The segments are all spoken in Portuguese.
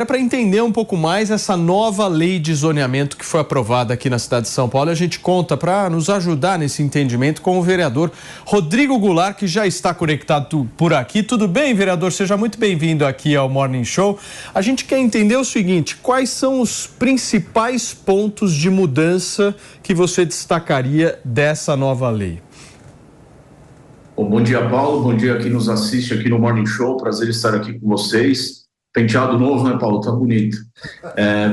É para entender um pouco mais essa nova lei de zoneamento que foi aprovada aqui na cidade de São Paulo. A gente conta para nos ajudar nesse entendimento com o vereador Rodrigo Goulart, que já está conectado por aqui. Tudo bem, vereador? Seja muito bem-vindo aqui ao Morning Show. A gente quer entender o seguinte: quais são os principais pontos de mudança que você destacaria dessa nova lei? Bom dia, Paulo. Bom dia a quem nos assiste aqui no Morning Show. Prazer estar aqui com vocês. Penteado novo, né, Paulo? Tá bonito.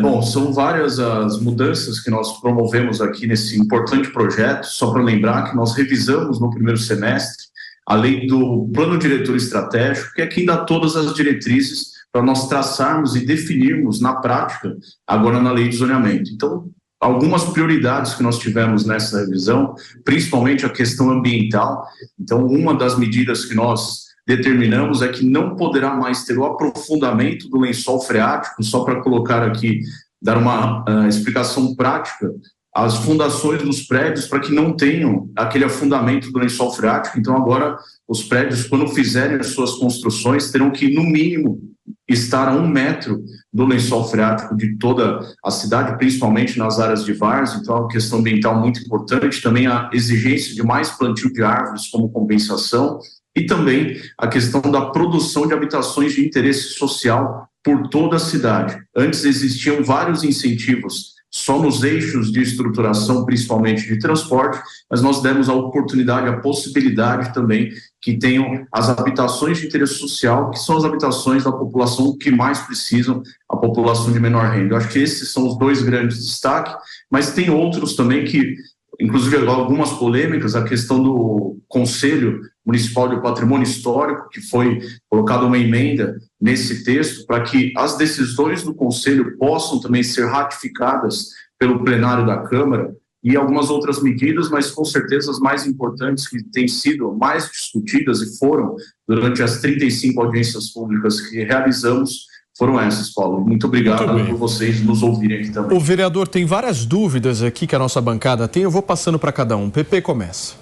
Bom, são várias as mudanças que nós promovemos aqui nesse importante projeto. Só para lembrar que nós revisamos no primeiro semestre a lei do Plano Diretor Estratégico, que é quem dá todas as diretrizes para nós traçarmos e definirmos na prática, agora na lei de zoneamento. Então, algumas prioridades que nós tivemos nessa revisão, principalmente a questão ambiental. Então, uma das medidas que nós determinamos é que não poderá mais ter o aprofundamento do lençol freático, só para colocar aqui, dar uma explicação prática, as fundações dos prédios para que não tenham aquele afundamento do lençol freático. Então, agora, os prédios, quando fizerem as suas construções, terão que, no mínimo, estar a 1 metro do lençol freático de toda a cidade, principalmente nas áreas de várzea. Então, é uma questão ambiental muito importante. Também a exigência de mais plantio de árvores como compensação, e também a questão da produção de habitações de interesse social por toda a cidade. Antes existiam vários incentivos só nos eixos de estruturação, principalmente de transporte, mas nós demos a oportunidade, a possibilidade também que tenham as habitações de interesse social, que são as habitações da população que mais precisam, a população de menor renda. Eu acho que esses são os dois grandes destaques, mas tem outros também que, inclusive algumas polêmicas, a questão do Conselho Municipal de Patrimônio Histórico, que foi colocada uma emenda nesse texto para que as decisões do Conselho possam também ser ratificadas pelo plenário da Câmara, e algumas outras medidas, mas com certeza as mais importantes que têm sido mais discutidas e foram durante as 35 audiências públicas que realizamos, foram essas, Paulo. Muito obrigado por vocês nos ouvirem aqui também. O vereador, tem várias dúvidas aqui que a nossa bancada tem, eu vou passando para cada um. PP começa.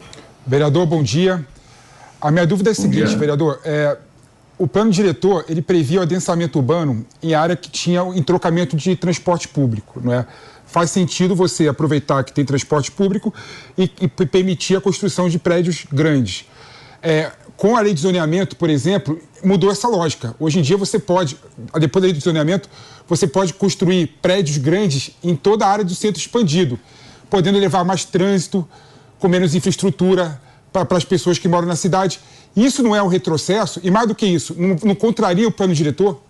Vereador, bom dia. A minha dúvida é a seguinte, vereador, o plano diretor, ele previa o adensamento urbano em área que tinha entrocamento de transporte público, não é? Faz sentido você aproveitar que tem transporte público e permitir a construção de prédios grandes. Com a lei de zoneamento, por exemplo, mudou essa lógica. Hoje em dia você pode, depois da lei de zoneamento, você pode construir prédios grandes em toda a área do centro expandido, podendo levar mais trânsito, com menos infraestrutura para as pessoas que moram na cidade. Isso não é um retrocesso? E mais do que isso, não contraria o plano diretor?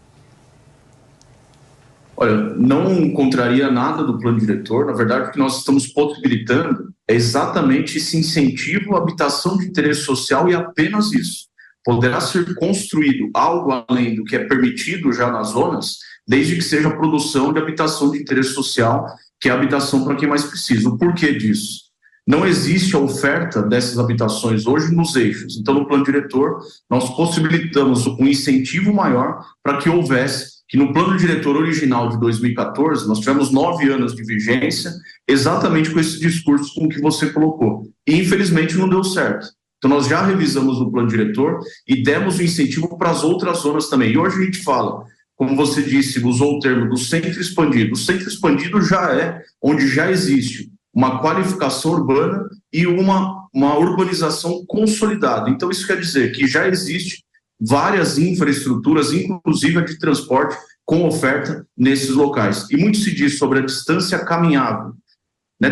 Olha, não contraria nada do plano diretor. Na verdade, o que nós estamos possibilitando é exatamente esse incentivo à habitação de interesse social, e apenas isso. Poderá ser construído algo além do que é permitido já nas zonas, desde que seja a produção de habitação de interesse social, que é a habitação para quem mais precisa. O porquê disso? Não existe a oferta dessas habitações hoje nos eixos. Então, no plano diretor, nós possibilitamos um incentivo maior para que houvesse, que no plano diretor original de 2014, nós tivemos 9 anos de vigência, exatamente com esse discurso com que você colocou. E, infelizmente, não deu certo. Então, nós já revisamos o plano diretor e demos o incentivo para as outras zonas também. E hoje a gente fala, como você disse, usou o termo do centro expandido. O centro expandido já é onde já existe uma qualificação urbana e uma urbanização consolidada. Então, isso quer dizer que já existe várias infraestruturas, inclusive a de transporte, com oferta nesses locais. E muito se diz sobre a distância caminhável.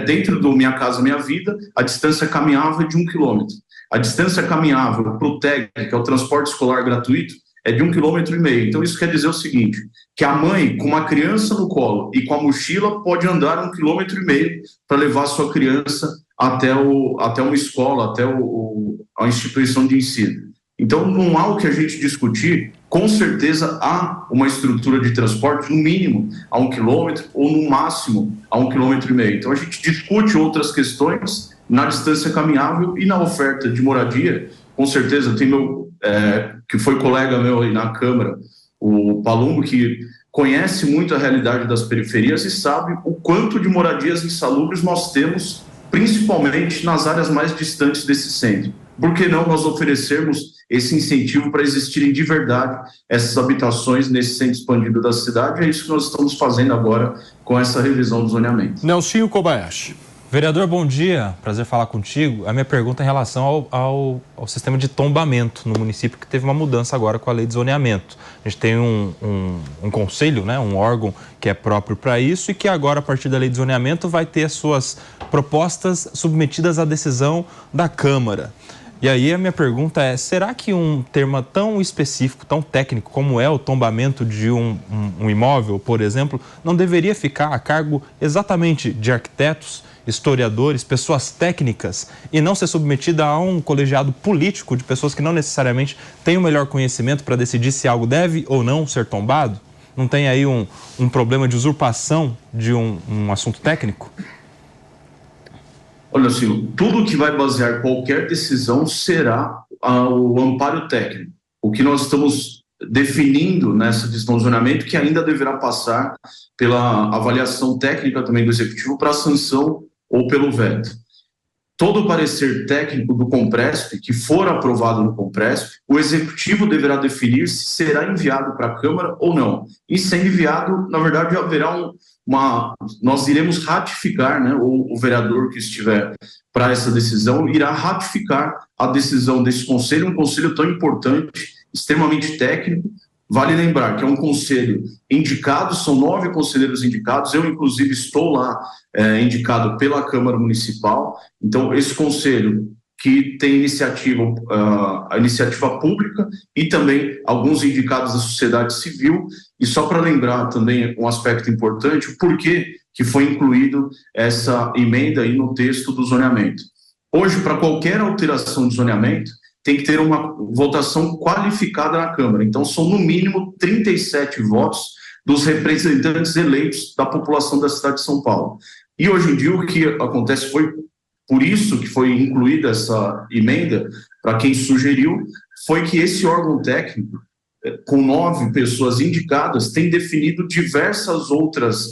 Dentro do Minha Casa Minha Vida, a distância caminhável é de 1 quilômetro. A distância caminhável para o TEG, que é o transporte escolar gratuito, é de 1,5 quilômetro. Então, isso quer dizer o seguinte, que a mãe, com uma criança no colo e com a mochila, pode andar 1,5 quilômetro para levar a sua criança até uma escola, até a instituição de ensino. Então, não há o que a gente discutir. Com certeza há uma estrutura de transporte, no mínimo, a 1 quilômetro ou no máximo a 1,5 quilômetro. Então, a gente discute outras questões na distância caminhável e na oferta de moradia. Com certeza, tem que foi colega meu aí na Câmara, o Palumbo, que conhece muito a realidade das periferias e sabe o quanto de moradias insalubres nós temos, principalmente nas áreas mais distantes desse centro. por que não nós oferecermos esse incentivo para existirem de verdade essas habitações nesse centro expandido da cidade? É isso que nós estamos fazendo agora com essa revisão do zoneamento. Nelsinho Kobayashi. Vereador, bom dia. Prazer falar contigo. A minha pergunta é em relação ao sistema de tombamento no município, que teve uma mudança agora com a lei de zoneamento. A gente tem um conselho, né, um órgão que é próprio para isso e que agora, a partir da lei de zoneamento, vai ter as suas propostas submetidas à decisão da Câmara. E aí a minha pergunta é, será que um termo tão específico, tão técnico como é o tombamento de um imóvel, por exemplo, não deveria ficar a cargo exatamente de arquitetos, historiadores, pessoas técnicas e não ser submetida a um colegiado político de pessoas que não necessariamente têm o melhor conhecimento para decidir se algo deve ou não ser tombado? Não tem aí um problema de usurpação de um assunto técnico? Olha, Silvio, tudo que vai basear qualquer decisão será o amparo técnico. O que nós estamos definindo nessa questão do zoneamento, que ainda deverá passar pela avaliação técnica também do Executivo para sanção ou pelo veto. Todo parecer técnico do Compresp, que for aprovado no Compresp, o Executivo deverá definir se será enviado para a Câmara ou não. E sendo enviado, na verdade, haverá nós iremos ratificar, né, o vereador que estiver para essa decisão irá ratificar a decisão desse conselho, um conselho tão importante, extremamente técnico. Vale lembrar que é um conselho indicado, são 9 conselheiros indicados, eu inclusive estou lá indicado pela Câmara Municipal. Então esse conselho que tem a iniciativa pública e também alguns indicados da sociedade civil. E só para lembrar também um aspecto importante, o porquê que foi incluído essa emenda aí no texto do zoneamento. Hoje, para qualquer alteração de zoneamento, tem que ter uma votação qualificada na Câmara. Então, são no mínimo 37 votos dos representantes eleitos da população da cidade de São Paulo. E hoje em dia o que acontece foi, por isso que foi incluída essa emenda, para quem sugeriu, foi que esse órgão técnico, com 9 pessoas indicadas, tem definido diversas outras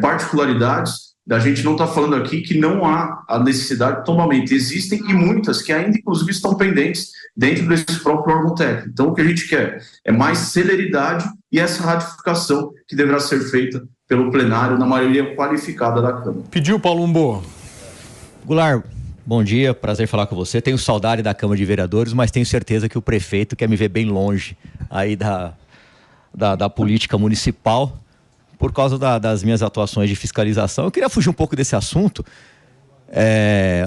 particularidades. A gente não está falando aqui que não há a necessidade de tombamento. Existem e muitas que ainda, inclusive, estão pendentes dentro desse próprio órgão técnico. Então, o que a gente quer é mais celeridade e essa ratificação que deverá ser feita pelo plenário na maioria qualificada da Câmara. Pediu, Palumbo. Goulart, bom dia, prazer falar com você. Tenho saudade da Câmara de Vereadores, mas tenho certeza que o prefeito quer me ver bem longe aí da política municipal, por causa das minhas atuações de fiscalização. Eu queria fugir um pouco desse assunto.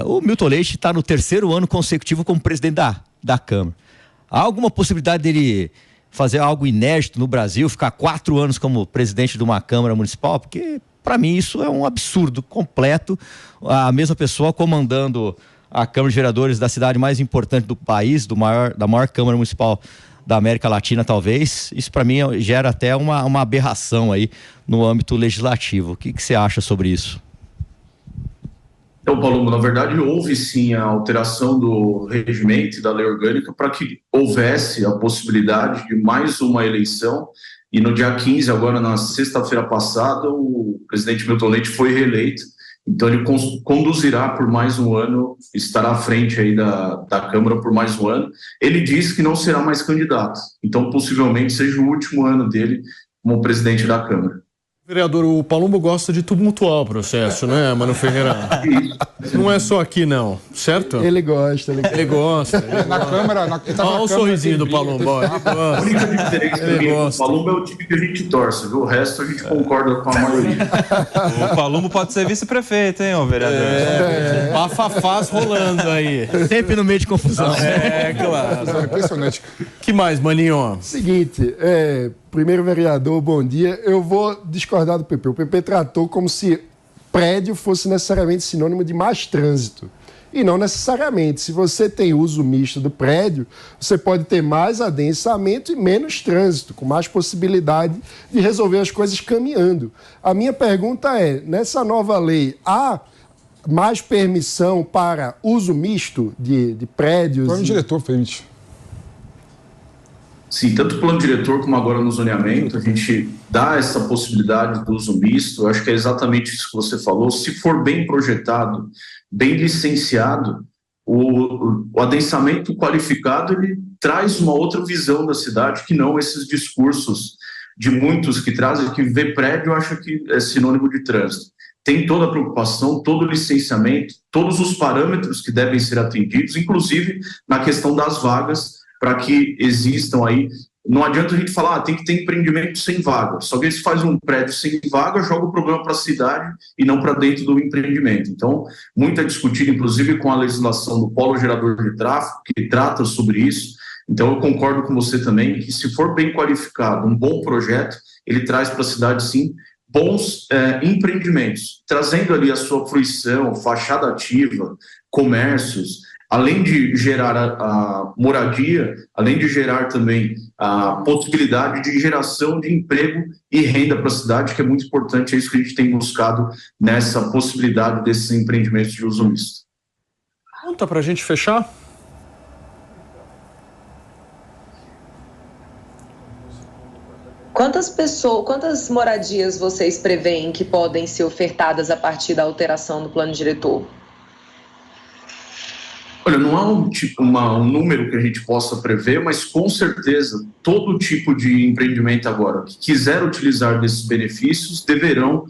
O Milton Leite está no 3º ano consecutivo como presidente da Câmara. Há alguma possibilidade dele fazer algo inédito no Brasil, ficar 4 anos como presidente de uma Câmara Municipal? Porque, para mim, isso é um absurdo completo. A mesma pessoa comandando a Câmara de Vereadores da cidade mais importante do país, da maior Câmara Municipal da América Latina, talvez. Isso, para mim, gera até uma aberração aí no âmbito legislativo. O que você acha sobre isso? Então, Paulo, na verdade, houve sim a alteração do regimento e da lei orgânica para que houvesse a possibilidade de mais uma eleição. E no dia 15, agora na sexta-feira passada, o presidente Milton Leite foi reeleito. Então ele conduzirá por mais um ano, estará à frente aí da Câmara por mais um ano. Ele disse que não será mais candidato, então possivelmente seja o último ano dele como presidente da Câmara. Vereador, o Palumbo gosta de tumultuar o processo, né, Mano Ferreira? Não é só aqui, não, certo? Ele gosta. Ele gosta. Na Câmara... Olha o sorrisinho do Palumbo. A única diferença do Palumbo é o time que a gente torce, viu? O resto a gente concorda com a maioria. O Palumbo pode ser vice-prefeito, hein, ô vereador? Bafafás rolando aí. Sempre no meio de confusão. Claro. É impressionante. Que mais, Maninho? Seguinte, primeiro vereador, bom dia. Eu vou discordar do PP. O PP tratou como se prédio fosse necessariamente sinônimo de mais trânsito. E não necessariamente. Se você tem uso misto do prédio, você pode ter mais adensamento e menos trânsito, com mais possibilidade de resolver as coisas caminhando. A minha pergunta é, nessa nova lei, há mais permissão para uso misto de prédios? O plano diretor permite. Sim, tanto o plano diretor como agora no zoneamento, a gente dá essa possibilidade do uso misto. Eu acho que é exatamente isso que você falou. Se for bem projetado, bem licenciado, o adensamento qualificado ele traz uma outra visão da cidade, que não esses discursos de muitos que trazem, que ver prédio acha que é sinônimo de trânsito. Tem toda a preocupação, todo o licenciamento, todos os parâmetros que devem ser atendidos, inclusive na questão das vagas, para que existam aí. Não adianta a gente falar, tem que ter empreendimento sem vaga. Só que eles fazem um prédio sem vaga, joga o problema para a cidade e não para dentro do empreendimento. Então, muito é discutido, inclusive com a legislação do Polo Gerador de Tráfego, que trata sobre isso. Então, eu concordo com você também que, se for bem qualificado, um bom projeto, ele traz para a cidade, sim, bons empreendimentos, trazendo ali a sua fruição, fachada ativa, comércios, além de gerar a moradia, além de gerar também a possibilidade de geração de emprego e renda para a cidade, que é muito importante, é isso que a gente tem buscado nessa possibilidade desses empreendimentos de uso misto. Conta para a gente fechar. Quantas moradias vocês preveem que podem ser ofertadas a partir da alteração do plano diretor? Olha, não há um número que a gente possa prever, mas com certeza todo tipo de empreendimento agora que quiser utilizar desses benefícios deverão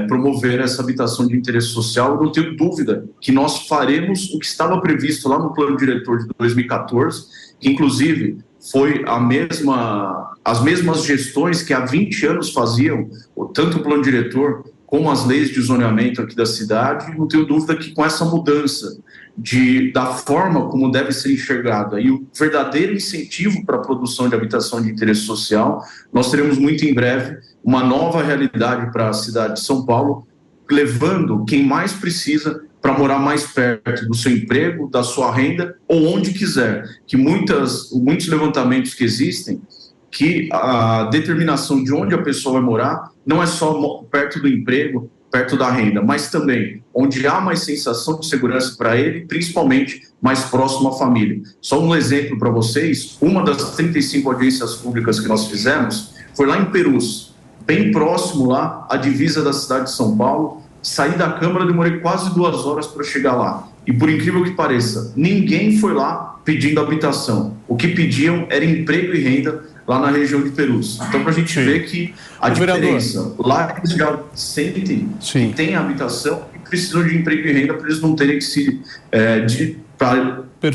promover essa habitação de interesse social. Eu não tenho dúvida que nós faremos o que estava previsto lá no plano diretor de 2014, que inclusive foi as mesmas gestões que há 20 anos faziam, tanto o plano diretor como as leis de zoneamento aqui da cidade. Não tenho dúvida que com essa mudança da forma como deve ser enxergada e o verdadeiro incentivo para a produção de habitação de interesse social, nós teremos muito em breve uma nova realidade para a cidade de São Paulo, levando quem mais precisa para morar mais perto do seu emprego, da sua renda ou onde quiser. Que muitos levantamentos que existem, que a determinação de onde a pessoa vai morar não é só perto do emprego, perto da renda, mas também onde há mais sensação de segurança para ele, principalmente mais próximo à família. Só um exemplo para vocês, uma das 35 audiências públicas que nós fizemos foi lá em Perus, bem próximo lá à divisa da cidade de São Paulo. Saí da Câmara, demorei quase 2 horas para chegar lá. E por incrível que pareça, ninguém foi lá pedindo habitação. O que pediam era emprego e renda lá na região de Perus. Então, para a gente ver que a diferença, lá eles já sentem que tem habitação e precisam de emprego e renda para eles não terem que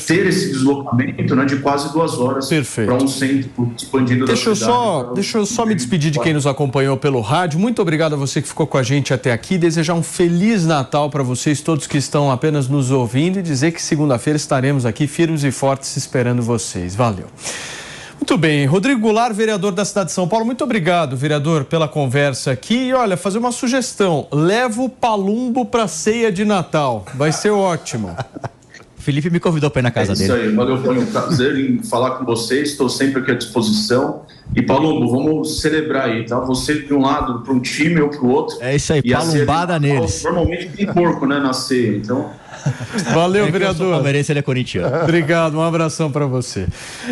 ter esse deslocamento, né, de quase 2 horas para um centro expandido da cidade. Deixa eu só me despedir de quem nos acompanhou pelo rádio. Muito obrigado a você que ficou com a gente até aqui. Desejar um Feliz Natal para vocês todos que estão apenas nos ouvindo e dizer que segunda-feira estaremos aqui firmes e fortes esperando vocês. Valeu. Muito bem, Rodrigo Goulart, vereador da cidade de São Paulo, muito obrigado, vereador, pela conversa aqui. E olha, fazer uma sugestão, leva o Palumbo para a ceia de Natal, vai ser ótimo. Felipe me convidou para ir na casa dele. É isso aí, valeu, foi um prazer em falar com vocês, estou sempre aqui à disposição. E Palumbo, vamos celebrar aí, tá? Você de um lado para um time ou para o outro. É isso aí, palumbada neles. Normalmente tem porco, né, na ceia, então... Valeu, vereador. Eu sou palmeirense, ele é corintiano. Obrigado, um abração para você.